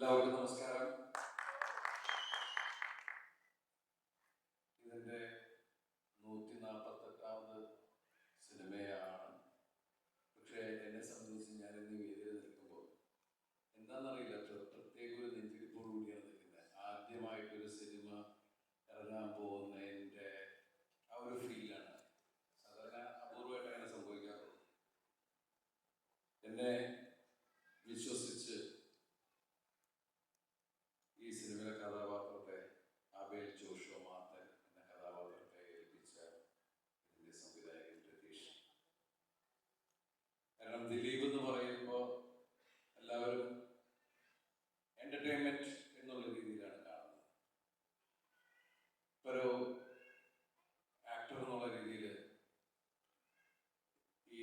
എല്ലാവർക്കും നമസ്കാരം. ഇതിൻ്റെ 148ാമത് സിനിമയാണ്. പക്ഷേ എന്നെ സംബന്ധിച്ച് ഞാൻ ഇന്ന് വേദിയിൽ നിൽക്കുമ്പോൾ എന്താണെന്നറിയില്ല, പ്രത്യേക ഒരു നെഞ്ചിടിപ്പോടുകൂടിയാണ് നിൽക്കുന്നത്. ആദ്യമായിട്ടൊരു സിനിമ ഇറങ്ങാൻ പോകുന്നതിൻ്റെ ആ ഒരു ഫീലാണ്. സാധാരണ അപൂർവമായിട്ട് അങ്ങനെ സംഭവിക്കാറുള്ളൂ. എന്നെ വിശ്വസിച്ച് ഈ സിനിമയിലെ കഥാപാത്രത്തെ ആബേൽ ജോഷുവ മാത്തൻ എന്ന കഥാപാത്രത്തെ ഏൽപ്പിച്ച ഇതിൻ്റെ സംവിധായകൻ രതീഷ്. കാരണം ദിലീപ് എന്ന് പറയുമ്പോൾ എല്ലാവരും എൻ്റർടൈൻമെൻറ്റ് എന്നുള്ള രീതിയിലാണ് കാണുന്നത്. ഇപ്പോൾ ഒരു ആക്ടർ എന്നുള്ള രീതിയിൽ ഈ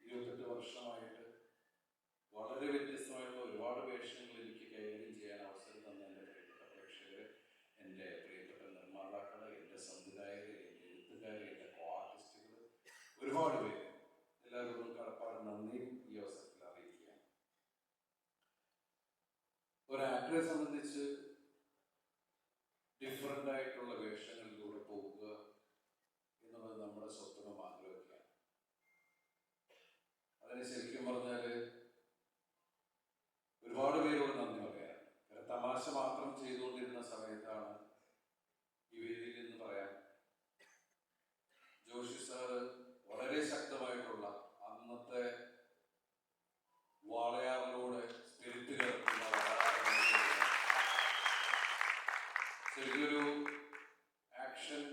28 വർഷമായിട്ട് വളരെ വ്യത്യസ്തമായിട്ടുള്ള ഒരുപാട് വേഷങ്ങൾ എനിക്ക് കൈകാര്യം ചെയ്യാൻ അവസരം തന്ന എൻ്റെ പ്രിയപ്പെട്ട പ്രേക്ഷകർ, എൻ്റെ പ്രിയപ്പെട്ട നിർമ്മാതാക്കൾ, എൻ്റെ സംവിധായകർ, എൻ്റെ എഴുത്തുകാർ, എൻ്റെ ആർട്ടിസ്റ്റുകൾ, ഒരുപാട് പേര്, എല്ലാവരോടും കടപ്പാട് നന്ദിയും ഈ അവസരത്തിൽ അറിയിക്കുകയാണ്. ഒരു ആക്ടറെ സംബന്ധിച്ച് ഡിഫറൻ്റ് ആയിട്ടുള്ള വേഷങ്ങളിലൂടെ പോകുക എന്നുള്ളത് നമ്മുടെ സ്വപ്നം, ആഗ്രഹമൊക്കെയാണ്. അതിന് ശരിക്കും പറഞ്ഞാൽ ഒരുപാട് പേരോട് നന്ദി പറയാൻ. കാരണം തമാശ മാത്രം ചെയ്തുകൊണ്ടിരുന്ന സമയത്താണ് ഈ വേദിയിൽ നിന്ന് പറയാം, ജോഷി സാറ് വളരെ ശക്തമായിട്ടുള്ള അന്നത്തെ വാളയാറിലൂടെ സ്പിരിറ്റ് കിടക്കുന്ന ചെറിയൊരു ആക്ഷൻ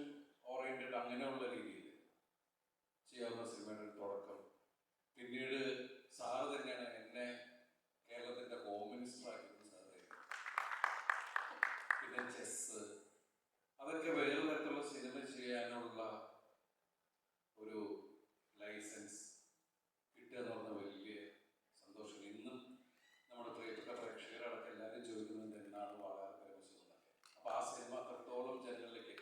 ഓറിയന്റഡ് അങ്ങനെയുള്ള രീതിയിൽ ചെയ്യാവുന്ന സിനിമയുടെ തുടക്കം. പിന്നീട് സാറ് തന്നെയാണ് എന്നെ കേരളത്തിൻ്റെ ഹോം മിനിസ്റ്റർ ആക്കിയത്. സാറ് പിന്നെ ചെസ്, അതൊക്കെ വേറെ തരത്തിലുള്ള സിനിമ ചെയ്യാനുള്ള ഒരു ലൈസൻസ് കിട്ടുക എന്ന് പറഞ്ഞ വലിയ സന്തോഷം. ഇന്നും നമ്മുടെ പ്രിയപ്പെട്ട പ്രേക്ഷകരടക്കം എല്ലാവരും ചോദിക്കുന്നുണ്ട് എന്നാണ് വളരെ പരമശിവന്നൊക്കെ. അപ്പോൾ ആ സിനിമ അത്രത്തോളം ജനങ്ങളിലേക്ക്.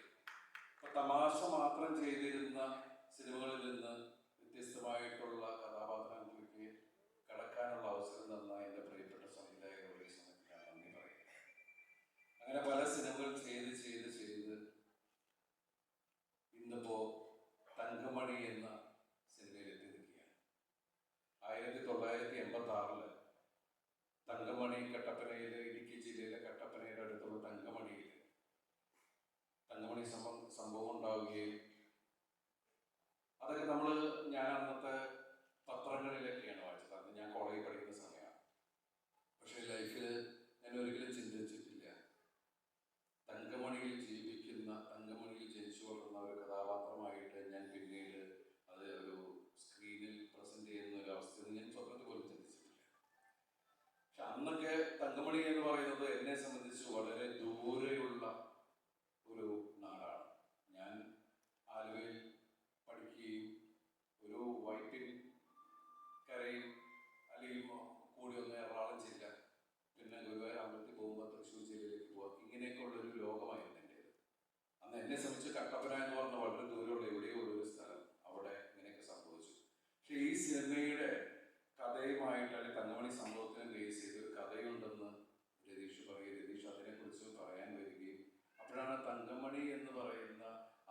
അപ്പോൾ തമാശ മാത്രം ചെയ്തിരുന്ന സിനിമകളിൽ നിന്ന് വ്യത്യസ്തമായിട്ടുള്ള കഥാപാത്രങ്ങളിലേക്ക് കടക്കാനുള്ള അവസരം തന്ന എൻ്റെ പ്രിയപ്പെട്ട സംവിധായകരുടെ ഈ സമയത്ത് ഞാൻ നന്ദി പറയുന്നത്. അങ്ങനെ പല സിനിമകൾ ചെയ്ത് ചെയ്ത് ചെയ്ത് ഇന്നിപ്പോൾ തങ്കമണി എന്ന സിനിമയിൽ എത്തി നിൽക്കുകയാണ്. 1986 തങ്കമണി കട്ടപ്പനയിലെ, ഇടുക്കി ജില്ലയിലെ കട്ടപ്പനയുടെ അടുത്തുള്ള തങ്കമണിയിൽ തങ്കമണി സംഭവം ഉണ്ടാവുകയും അതൊക്കെ ഞാൻ അന്നത്തെ പത്രങ്ങളിലൊക്കെയാണ് വായിച്ചത്. അന്ന് ഞാൻ കോളേജിൽ പഠിക്കുന്ന സമയമാണ്. പക്ഷേ ലൈഫിൽ ഞാൻ ഒരിക്കലും ചിന്തിച്ചിട്ടില്ല തങ്കമണിയിൽ ജീവിക്കുന്ന, തങ്കമണിയിൽ ജനിച്ചു വളർന്ന ഒരു കഥാപാത്രമായിട്ട് ഞാൻ പിന്നീട് അത് ഒരു സ്ക്രീനിൽ പ്രസന്റ് ചെയ്യുന്ന ഒരു അവസ്ഥയിൽ ഞാൻ സ്വപ്നത്തിൽ പോലും ചിന്തിച്ചിട്ടില്ല. പക്ഷെ അന്നൊക്കെ തങ്കമണി എന്ന് പറയുന്നത് എന്നെ സംബന്ധിച്ച് വളരെ ദൂരെയുള്ള ഒരു നാടാണ്. ഞാൻ ആലുവയിൽ പഠിക്കുകയും ഒരു വൈപ്പിൻ കരയും അല്ലെങ്കിൽ കൂടി ഒന്ന് എറണാകുളം ജില്ല, പിന്നെ ഗുരുവായൂർ അമ്പലത്തിൽ പോകുമ്പോൾ തൃശ്ശൂർ ജില്ലയിലേക്ക് പോകാം, ഇങ്ങനെയൊക്കെ ഉള്ളൊരു ലോകമായിരുന്നു എൻ്റേത്. അന്ന് എന്നെ സംബന്ധിച്ച് കട്ടപ്പന എന്ന് പറഞ്ഞ വളരെ ദൂരമുള്ള എവിടെയോ ഉള്ളൊരു സ്ഥലം, അവിടെ ഇങ്ങനെയൊക്കെ സംഭവിച്ചു. പക്ഷെ ഈ സിനിമയുടെ കഥയുമായിട്ട്, അല്ലെങ്കിൽ തങ്കമണി സംഭവത്തിനെ ബേസ് ചെയ്തൊരു കഥയുണ്ടെന്ന് രതീഷ് പറയുകയും രതീഷ് അതിനെക്കുറിച്ച് പറയാൻ വരികയും അപ്പോഴാണ് തങ്കമണി എന്ന് പറയുന്ന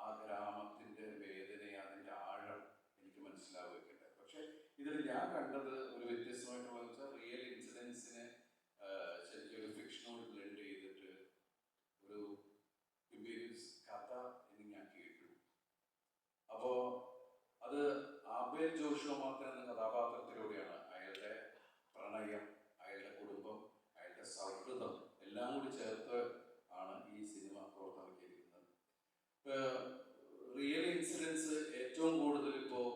ആ ഗ്രാമത്തിൻ്റെ വേദന, അതിൻ്റെ ആഴം എനിക്ക് മനസ്സിലാവുകയുണ്ടായി. പക്ഷെ ഇതിൽ ഞാൻ കണ്ടത് ഒരു വ്യത്യസ്തമായിട്ടുള്ള വെച്ചാൽ റിയൽ ഇൻസിഡൻസിനെ ശരിക്കും ഒരു ഫിക്ഷനോട് ബ്ലെൻഡ് ചെയ്തിട്ട് ഒരു കഥ എന്ന് ഞാൻ കേട്ടു. അപ്പോൾ അത് ആബേൽ ജോഷുവ മാത്തൻ എന്ന കഥാപാത്രത്തിലൂടെയാണ് അയാളുടെ പ്രണയം, അയാളുടെ കുടുംബം, അയാളുടെ സൗഹൃദം എല്ലാം കൂടി ചേർത്ത് ആണ് ഈ സിനിമ പുറത്തിറക്കിയിരിക്കുന്നത്. റിയൽ ഇൻസിഡൻസ് ഏറ്റവും കൂടുതൽ ഇപ്പോൾ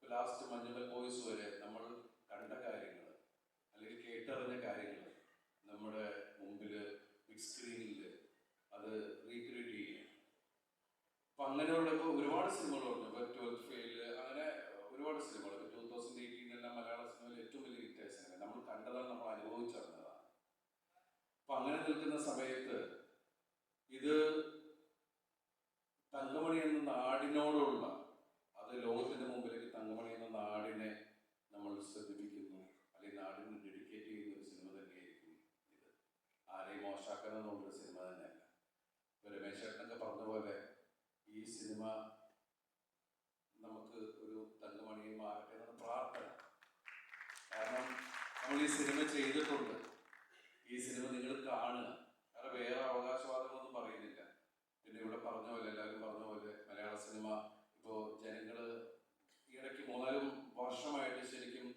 ലാസ്റ്റ് മഞ്ഞുമൽ ബോയ്സ് വരെ നമ്മൾ കണ്ട കാര്യങ്ങൾ അല്ലെങ്കിൽ കേട്ടറിഞ്ഞ കാര്യങ്ങൾ നമ്മുടെ മുമ്പിൽ ബിഗ് സ്ക്രീനിൽ അത് റീക്രിയേറ്റ് ചെയ്യുക. അപ്പം അങ്ങനെയുള്ള ഇപ്പോൾ ഒരുപാട് സിനിമകളുണ്ട്. ഇപ്പോൾ 12th ഫെയിൽ, അങ്ങനെ ഒരുപാട് സിനിമകൾ. 2018 മലയാള സിനിമയിൽ ഏറ്റവും വലിയ ഹിറ്റായ സിനിമ നമ്മൾ കണ്ടതാണ്, നമ്മൾ അനുഭവിച്ചറിഞ്ഞതാണ്. അപ്പം അങ്ങനെ നിൽക്കുന്ന സമയത്ത് ഇത് തങ്കമണി എന്ന നാടിനോടുള്ള, അത് ലോകത്തിന്റെ മുമ്പിലേക്ക് തങ്കമണി എന്ന നാടിനെ നമ്മൾ ശ്രദ്ധിപ്പിക്കുന്നു, അല്ലെങ്കിൽ നാടിന് ഡെഡിക്കേറ്റ് ചെയ്യുന്ന ഒരു സിനിമ തന്നെയായിരിക്കും മോശമാക്കാനൊന്നുമുള്ള സിനിമ തന്നെയല്ല. ഇപ്പോൾ രമേശ് ചേട്ടനൊക്കെ പറഞ്ഞ പോലെ ഈ സിനിമ നമുക്ക് ഒരു തങ്കമണിയും മാറട്ടെ എന്നാണ് പ്രാർത്ഥന. കാരണം നമ്മൾ ഈ സിനിമ ചെയ്തിട്ടുണ്ട്, ഈ സിനിമ നിങ്ങൾ കാണുക, കാരണം വേറെ അവകാശവാദങ്ങളൊന്നും പറയുന്നില്ല. പിന്നെ ഇവിടെ പറഞ്ഞ പോലെ, എല്ലാവരും പറഞ്ഞ പോലെ മലയാള സിനിമ ഇപ്പോൾ ജനങ്ങൾ ഇടയ്ക്ക് 3-4 വർഷമായിട്ട് ശരിക്കും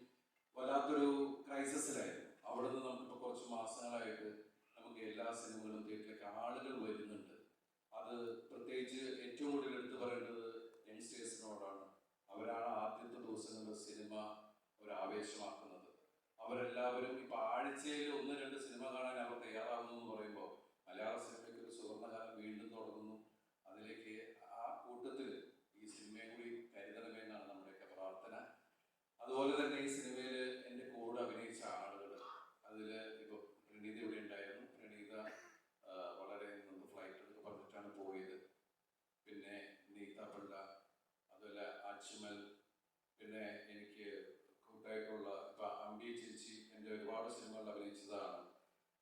വല്ലാത്തൊരു ക്രൈസിസിലായിരുന്നു. അവിടെ നിന്ന് നമുക്കിപ്പോൾ കുറച്ച് മാസങ്ങളായിട്ട് നമുക്ക് എല്ലാ സിനിമകളും തിയേറ്ററിലേക്ക് ആളുകൾ വരുന്നുണ്ട്. അത് പ്രത്യേകിച്ച് ഏറ്റവും കൂടുതൽ എടുത്തു പറയേണ്ടത് യങ്സ്റ്റേഴ്സിനോടാണ്. അവരാണ് ആദ്യത്തെ ദിവസങ്ങളിൽ സിനിമ ഒരു ആവേശമാക്കുന്നത്. അവരെല്ലാവരും ഇപ്പൊ ആഴ്ചയിൽ 1-2 സിനിമ കാണാൻ അവർ തയ്യാറാകുന്നു എന്ന് പറയുമ്പോൾ മലയാള സിനിമയ്ക്ക് ഒരു സുവർണ്ണകാലം വീണ്ടും തുടങ്ങുന്നു. അതിലേക്ക് ആ കൂട്ടത്തിൽ ഈ സിനിമയെ കൂടി കരുതണമെന്നാണ് നമ്മുടെയൊക്കെ പ്രാർത്ഥന. അതുപോലെ തന്നെ ഈ സിനിമയിൽ എൻ്റെ കൂടെ അഭിനയിച്ച ആളുകൾ, അതിൽ ഇപ്പോൾ പ്രണീത ഇവിടെ ഉണ്ടായിരുന്നു. പ്രണീത വളരെ നിന്ന് ഫ്ലൈറ്റ് പറഞ്ഞിട്ടാണ് പോയത്. പിന്നെ നീത പിള്ള, അതുപോലെ അജ്മൽ, പിന്നെ എനിക്ക് കൂട്ടായിട്ടുള്ള ഇപ്പൊ അമ്പി ചേച്ചി എൻ്റെ ഒരുപാട് സിനിമകളിൽ അഭിനയിച്ചതാണ്.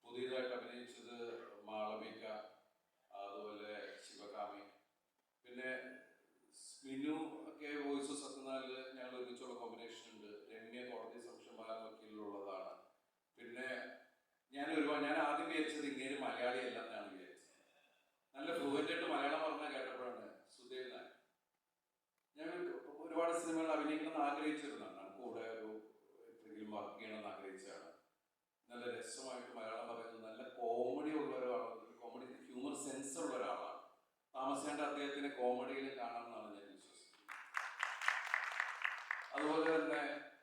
പുതിയതായിട്ട് അഭിനയിച്ചത് മാളവിക, അതുപോലെ ശിവകാമി, പിന്നെ മിനു ഒക്കെ വോയിസ് ഓഫ് സത്യനാല് ഞങ്ങൾ ഒരുമിച്ചുള്ള കോമ്പിനേഷൻ ഉണ്ട്. രമ്യ കോടതി സംശയമായ വക്കീലിലുള്ളതാണ്. പിന്നെ ഞാൻ ആദ്യം വിചാരിച്ചത് ഇങ്ങനെ മലയാളി അല്ല എന്നാണ് വിചാരിച്ചത്. നല്ല ഫ്ലുവൻ്റ് ആയിട്ട് മലയാളം പറഞ്ഞാൽ കേട്ടപ്പോഴാണ് സുധീർ നായർ. ഞാൻ ഒരുപാട് സിനിമകൾ അഭിനയിക്കണമെന്ന് ആഗ്രഹിച്ചിരുന്നതാണ്. കൂടെ എപ്പോഴെങ്കിലും വർക്ക് ചെയ്യണമെന്ന് ആഗ്രഹിച്ചതാണ്. നല്ല രസമായിട്ട് മലയാളം പറയുന്നത്, നല്ല കോമഡി ഉള്ള ഒരാളാണ്, കോമഡി ഹ്യൂമർ സെൻസ് ഉള്ള ഒരാളാണ്. താമസിയാണ്ട് അദ്ദേഹത്തിന് കോമഡിയിൽ കാണാമെന്നാണ് ഞാൻ വിശ്വസിക്കുന്നത്. അതുപോലെ തന്നെ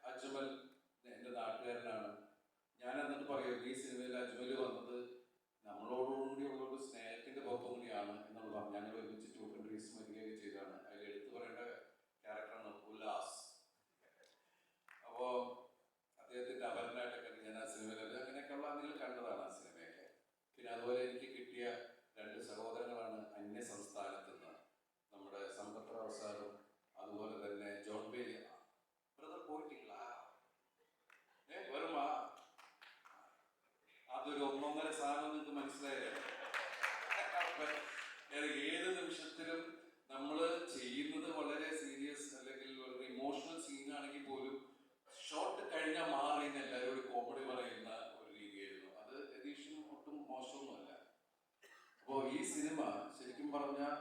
അജ്മൽ എൻ്റെ നാട്ടുകാരനാണ്. ഞാൻ എന്നിട്ട് പറയും, ഈ സിനിമയിൽ അജ്മൽ വന്നത് നമ്മളോടുകൂടിയുള്ള ഒരു സ്നേഹത്തിന്റെ പുറത്തും കൂടിയാണ് എന്നാണ് പറഞ്ഞു. ഞങ്ങൾ ഒരുമിച്ച് 2 കൺട്രീസ് മതിലേക്ക് ചെയ്താണ്. അതിൽ എടുത്തു പറയേണ്ട ക്യാരക്ടറാണ് ഉല്ലാസ്. അപ്പോൾ അദ്ദേഹത്തിന്റെ അപരനായിട്ടൊക്കെ ഞാൻ ആ സിനിമയിൽ അങ്ങനെയൊക്കെയുള്ള നിങ്ങൾ കണ്ടതാണ് ആ സിനിമയൊക്കെ. പിന്നെ അതുപോലെ എനിക്ക് കിട്ടിയ 2 സഹോദരങ്ങളാണ് അന്യ സംസ്ഥാനത്ത് നിന്ന്, നമ്മുടെ സമ്പത്റാവ് സാറും അതുപോലെ തന്നെ ജോൺ ബേലി. ബ്രദർ പോയിട്ടില്ല, വെറും അതൊരു 1.5 സാധനം നിങ്ങൾക്ക് മനസ്സിലായേ. ഏത് നിമിഷത്തിലും നമ്മൾ ചെയ്യുന്നത് വളരെ സീരിയസ് അല്ലെങ്കിൽ വളരെ ഇമോഷണൽ സീനാണെങ്കിൽ പോലും ഷോട്ട് കഴിഞ്ഞാൽ മാറിയെന്ന് എല്ലാവരോടും കോമഡി പറയുന്ന ഒരു രീതിയായിരുന്നു. അത് രതീഷിനും ഒട്ടും മോശമൊന്നുമല്ല. അപ്പോൾ ഈ സിനിമ ശരിക്കും പറഞ്ഞാൽ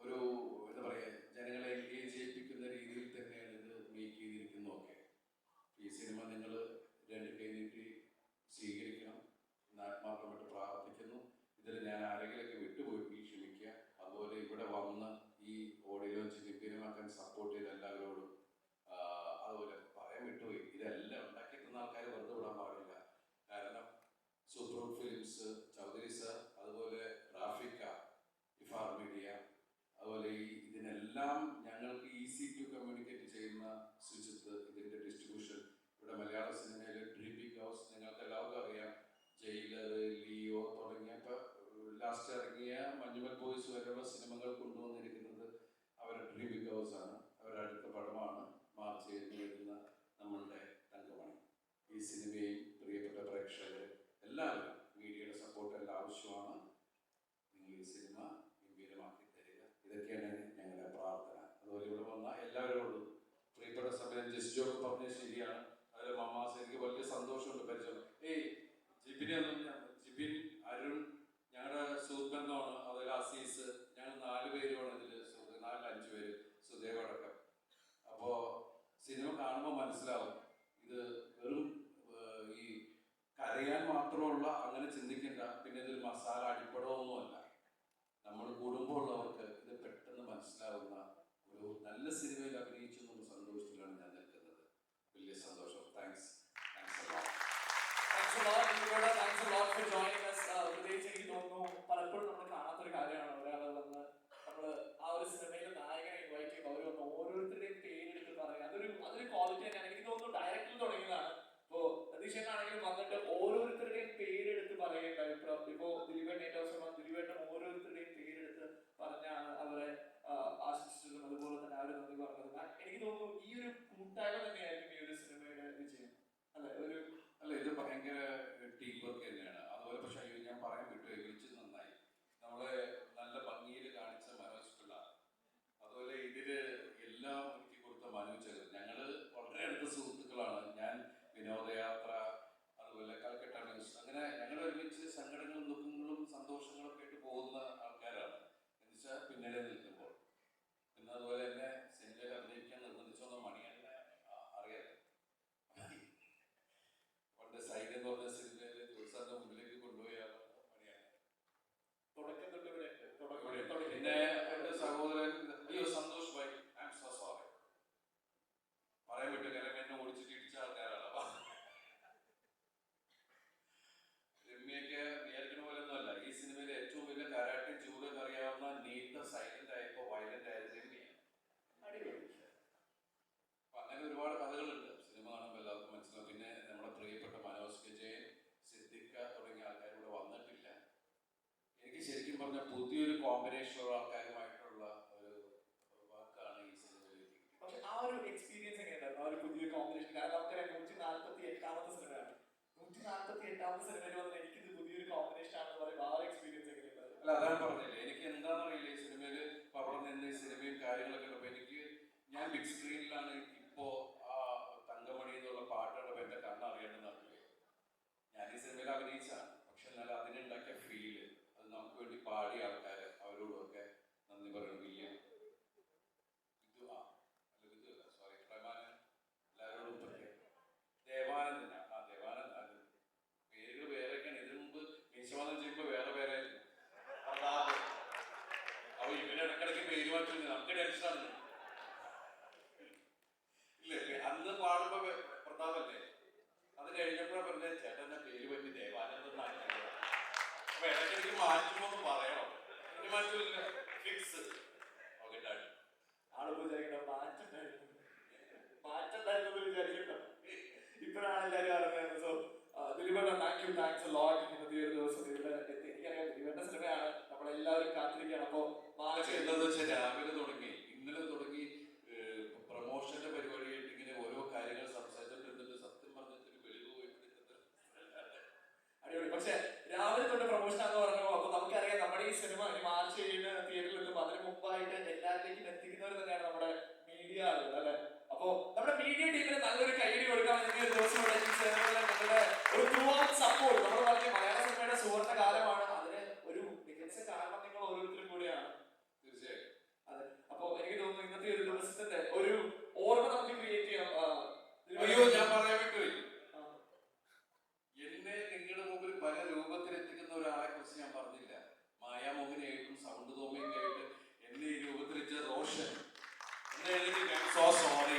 ഒരു എന്താ പറയുക, ജനങ്ങളെ എൻഗേജ് ചെയ്യിപ്പിക്കുന്ന രീതിയിൽ തന്നെയാണ് ഇത് മേക്ക് ചെയ്തിരിക്കുന്നതൊക്കെ. ഈ സിനിമ നിങ്ങൾ 2 കൈ നീട്ടി സ്വീകരിക്കണം എന്ന് ആത്മാർത്ഥമായിട്ട് പ്രാർത്ഥിക്കുന്നു. ഇതിൽ ഞാൻ ആരെങ്കിലൊക്കെ വിട്ടുപോയി ക്ഷമിക്കുക. അതുപോലെ ഇവിടെ വന്ന് ഈ ഓഡിയോ ലോഞ്ച് ഗംഭീരമാക്കാൻ സപ്പോർട്ട് ചെയ്ത എല്ലാവരോടും, അതുപോലെ പറയാൻ വിട്ടുപോയി, ഇതെല്ലാം ഉണ്ടാക്കിയിട്ടുന്ന ആൾക്കാർ വെറുതെ വിടാൻ പാടില്ല. കാരണം സൂപ്പർ ഫിലിംസ്, ചൗധരി സർ, അതുപോലെ റാഫിക്ക, ഇഫാർ മീഡിയ, അതുപോലെ ഇതിനെല്ലാം ഞങ്ങൾക്ക് ഈസി ടു കമ്മ്യൂണിക്കേറ്റ് ചെയ്യുന്ന സുജിത്ത്, ഇതിൻ്റെ ഡിസ്ട്രിബ്യൂഷൻ ഇവിടെ മലയാള സിനിമയിലെ ഡ്രീം ബിഗ് ഹൗസ് നിങ്ങൾക്ക് എല്ലാവർക്കും അറിയാം. ജയിലർ, ലിയോ തുടങ്ങിയപ്പോൾ ലാസ്റ്റ് ഇറങ്ങിയ മഞ്ഞുമൽ ബോയ്സ് വരെയുള്ള സിനിമകൾ കൊണ്ടുവന്നിരിക്കുന്നത് അവരുടെ ഡ്രീം ബിഗ് ഹൗസ് ആണ്. അവരുടെ അടുത്ത പടമാണ് മാർച്ച് 7 വരുന്ന നമ്മളുടെ തങ്കമണി. ഈ സിനിമയും പ്രിയപ്പെട്ട പ്രേക്ഷകർ എല്ലാവരും മീഡിയയുടെ സപ്പോർട്ട് എല്ലാം ആവശ്യമാണ്. നിങ്ങൾ ഈ സിനിമ ഗംഭീരമാക്കി തരിക, ഇതൊക്കെയാണ് ഞങ്ങളുടെ പ്രാർത്ഥന. അതുപോലെ ഇവിടെ വന്ന എല്ലാവരോടും പ്രിയപ്പെട്ട സമയം ജസ്ജോക്ക് പറഞ്ഞത് ശരിയാണ്. അതിൽ മമ്മാസ് എനിക്ക് വലിയ സന്തോഷമുണ്ട് പരിചയം. ജിബിൻ, അരുൺ ഞങ്ങളുടെ സുഹൃത്ബന്ധമാണ്. അതുപോലെ അസീസ്, ഞങ്ങൾ 4 പേരുമാണ് ഇതിൽ സുഹൃത്ത്, 4-5 പേര്, സുദേവ് അടക്കം. അപ്പോൾ സിനിമ കാണുമ്പോൾ മനസ്സിലാവും ഇത് വെറും ഈ കരയാൻ മാത്രമുള്ള അങ്ങനെ ചിന്തിക്കേണ്ട. പിന്നെ ഇതിൽ മസാല അടിപ്പടമൊന്നുമല്ല. നമ്മൾ കുടുംബമുള്ളവർക്ക് ഇത് പെട്ടെന്ന് മനസ്സിലാവുന്ന ഒരു നല്ല സിനിമയിൽ അഭിനയിച്ചു എന്നുള്ള സന്തോഷത്തിലാണ് ഞാൻ നിൽക്കുന്നത്. വലിയ സന്തോഷം. Thanks for joining us. പ്രത്യേകിച്ച് എനിക്ക് തോന്നുന്നു പലപ്പോഴും നമ്മൾ കാണാത്തൊരു കാര്യമാണ് ഒരാൾ വന്ന് നമ്മൾ ആ ഒരു സിനിമയിലെ നായകനെ ഇൻവൈറ്റ് ചെയ്യുമ്പോൾ അവർ വന്ന് ഓരോരുത്തരുടെയും പേരെടുത്ത് പറയുക. അതൊരു ക്വാളിറ്റി തന്നെയാണ്. എനിക്ക് തോന്നുന്നു ഡയറക്ടറിൽ തുടങ്ങിയതാണ്. ഇപ്പോൾ രതീഷനാണെങ്കിലും വന്നിട്ട് ഓരോരുത്തരുടെയും പേരെടുത്ത് പറയേണ്ട. ഇപ്പോൾ ദിലീപേട്ടൻ ഏറ്റവും അവസരം ദിലീപേട്ടൻ ഓരോരുത്തരുടെയും പേരെടുത്ത് പറഞ്ഞാണ് അവരെ ആശംസിച്ചതും അതുപോലെ തന്നെ അവർ നന്ദി പറഞ്ഞത്. എനിക്ക് തോന്നുന്നു ഈ ഒരു കൂട്ടായ്മ തന്നെയായിരിക്കും ഈ ഒരു സിനിമയുടെ വിജയം. അല്ലെ? ഇത് ഭയങ്കര ടീം വർക്ക് തന്നെയാണ്. അതുപോലെ പക്ഷേ ശരിക്കും പറഞ്ഞ പുതിയൊരു കോമ്പിനേഷനുള്ള ആൾക്കാരുമായിട്ടുള്ള ഒരു വർക്കാണ് ഈ സിനിമയിൽ. പക്ഷെ ആ ഒരു എക്സ്പീരിയൻസ് എങ്ങനെയുണ്ടായിരുന്നു? ആ ഒരു പുതിയ കോമ്പിനേഷൻ, കാരണം നമുക്കറിയാം 148ാമത്തെ സിനിമയാണ്. 148ാമത്തെ സിനിമയിൽ വന്ന് എനിക്കിത് പുതിയൊരു കോമ്പിനേഷൻ ആണെന്ന് പറയുമ്പോൾ ആ ഒരു എക്സ്പീരിയൻസ് എങ്ങനെയുണ്ടായിരുന്നു? അല്ല, അതാണ് പറഞ്ഞില്ലേ, എനിക്ക് എന്താണെന്നറിയില്ല ഈ സിനിമയിൽ അവിടെ നിന്ന് ഈ സിനിമയും കാര്യങ്ങളൊക്കെ ഉള്ളപ്പോൾ എനിക്ക് ഞാൻ ബിഗ് സ്ക്രീനിലാണ് ഇപ്പോ ആ തങ്കമണി എന്നുള്ള പാട്ടുള്ളപ്പോൾ എന്റെ കണ്ണറിയേണ്ടെന്ന് അറിയില്ലേ. ഞാൻ ഈ സിനിമയിൽ അഭിനയിച്ചാണ്, പക്ഷെ എന്നാൽ അതിനുണ്ടാക്കിയ ഫീല്, അത് നമുക്ക് വേണ്ടി പാടിയ ആൾക്കാർ, അവരോടൊക്കെ നന്ദി പറയണം. വില്യം സോറി പ്രമാനൻ, എല്ലാവരോടും പ്രത്യേകം. ദേവാനന്ദൻ, ആ ദേവാനന്ദൻ, പേരുകൾ വേറെയൊക്കെയാണ്. ഇതിനു മുമ്പ് മീശവാദം ചെയ്യുമ്പോൾ വേറെ പേരായിരുന്നു. അപ്പൊ ഇവര് ഇടക്കിടയ്ക്ക് പേര് മാറ്റുന്നു, നമുക്ക് ടെൻഷനാണ്. ഇല്ലേ, അന്ന് പാടുമ്പോ പ്രതാപല്ലേ, അത് കഴിഞ്ഞപ്പോഴാണ് പറഞ്ഞ ചേട്ടന്റെ പേര് പറ്റി ദേവാനന്ദൻ എന്നാണ്. അപ്പൊ ഇടയ്ക്കിടയ്ക്ക് മാറ്റുമ്പോ പറയണം, എനിക്ക് മാറ്റമില്ല, ഫിക്സ്. Okay daddy. ആള് വിചാരിക്കണ്ട മാറ്റണ്ടായിരുന്നു വിചാരിക്കണ്ട. ഇപ്പോഴാണ് എല്ലാവരും അറിഞ്ഞത്. സോ ദിലീപേട്ട, താങ്ക്സ് എ ലോട്ട്. ഇന്നത്തെ ഒരു ദിവസം ഇവിടെ എത്തി. എനിക്കറിയാം ദിലീപേട്ട സിനിമയാണ്, നമ്മളെല്ലാവരും കാത്തിരിക്കുകയാണ്. അപ്പൊ പക്ഷെ എന്താന്ന് വെച്ചാൽ രാവിലെ തുടങ്ങി, ഇന്നലെ തുടങ്ങി പ്രൊമോഷന്റെ പരിപാടിയായിട്ട് ഇങ്ങനെ ഓരോ കാര്യങ്ങൾ സംസാരിച്ചിട്ടുണ്ട്. സത്യം പറഞ്ഞിട്ട് വെളിവ് പോയിട്ട് അടിപൊളി. പക്ഷെ രാവിലെ തൊട്ട് പ്രൊമോഷൻ ആണെന്ന് പറഞ്ഞു. അപ്പൊ നമുക്കറിയാം നമ്മുടെ ഈ സിനിമ മാർച്ച് 7 തിയേറ്ററിൽ എത്തും. അതിന് മുമ്പായിട്ട് എല്ലാവരിലേക്കും എത്തിക്കുന്നവർ തന്നെയാണ് നമ്മുടെ മീഡിയ ആളുകൾ, അല്ലെ? അപ്പൊ നമ്മുടെ മീഡിയ ടീമിന് നല്ലൊരു കൈയടി കൊടുക്കാൻ വേണ്ടി ഒരു ദിവസം ഇവിടെ നിങ്ങളുടെ ഒരു സപ്പോർട്ട്. നമ്മൾ പറഞ്ഞ മലയാള സിനിമയുടെ സുവർണ്ണ കാലമാണ്, അതിന് ഒരു മികച്ച കാരണം നിങ്ങൾ ഓരോരുത്തരും കൂടിയാണ്. തീർച്ചയായും. അതെ. അപ്പൊ എനിക്ക് തോന്നുന്നു ഇന്നത്തെ ഒരു ദിവസത്തിന്റെ ഒരു ഓർമ്മ നമുക്ക് ക്രിയേറ്റ് ചെയ്യാം. അയ്യോ, ഞാൻ പറയാൻ വിട്ടുപോയി. എന്നെ നിങ്ങളുടെ മുമ്പിൽ പല രൂപത്തിലെത്തിക്കുന്ന ഒരാളെ കുറിച്ച് ഞാൻ പറഞ്ഞില്ല. മായാമോഹിനിയായിട്ടും സൗണ്ട് തോമയൊക്കെ ആയിട്ട് എന്നെ ഈ രൂപത്തിലെത്തിച്ച റോഷൻ. So sorry.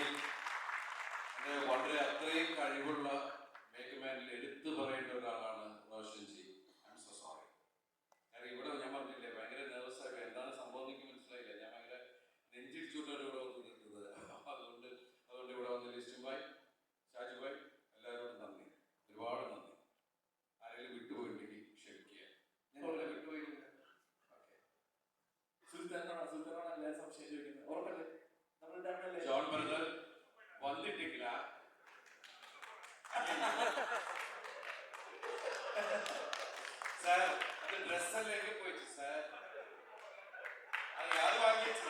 എന്റെ വളരെ അത്രയും കഴിവുള്ള മേക്കമാനിൽ എടുത്തു പറയേണ്ട ഒരാളാണ് Roshan G. I M so sorry. കാരണം ഇവിടെ ഞാൻ പറഞ്ഞില്ലേ, ഭയങ്കര നെർവസ് ആയി. എന്താണ് സംഭവം എനിക്ക് മനസ്സിലായില്ല. ഞാൻ ഭയങ്കര നെഞ്ചിടിച്ചുകൊണ്ടാണ് ഇവിടെ വന്ന് നിൽക്കുന്നത്. അതുകൊണ്ട് ഇവിടെ വന്ന ലിസ്റ്റുമായി ഷാജുഭായ്, എല്ലാവരോടും നന്ദി, ഒരുപാട് നന്ദി. ആരെങ്കിലും വിട്ടുപോയിട്ടുണ്ടെങ്കിൽ ക്ഷമിക്കുക, ഞാൻ ഇവിടെ വിട്ടുപോയില്ല. സുൽത്താനാണ് എല്ലാവരും സംശയം ചോദിക്കുന്നത്. ഉറപ്പല്ലേ? നമ്മൾ ജോൺ ബ്രദർ വന്നിട്ടില്ല. സാർ, അത് ഡ്രസ്സല്ലേക്ക് പോയിട്ട് സാർ, അത് യാത് വാങ്ങിച്ചു.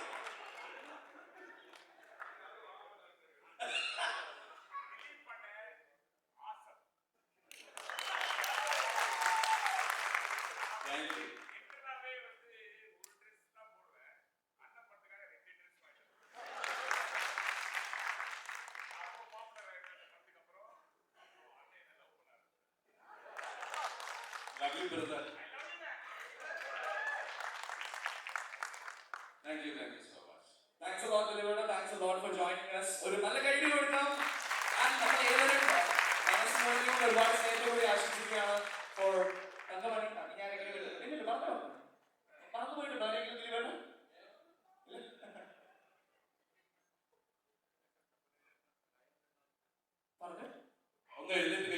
Thank you. Love you, brother. Thank you so much. Thanks a lot, Dilipata. Thanks a lot for joining us. ഒരു നല്ല കൈഡി കൊടുക്കാം. നമ്മൾ ഏവരും മനസ്സിനോടും ഒരുപാട് സ്നേഹത്തോടെ ആശംസിക്കുകയാണ് ഫോർ തങ്കമണി. ഞാൻ എങ്ങനെ പറഞ്ഞു പോയിട്ടുണ്ടോ ആരെങ്കിലും ദിലീപേട്ട? ഒന്ന് എഴുന്നേറ്റ്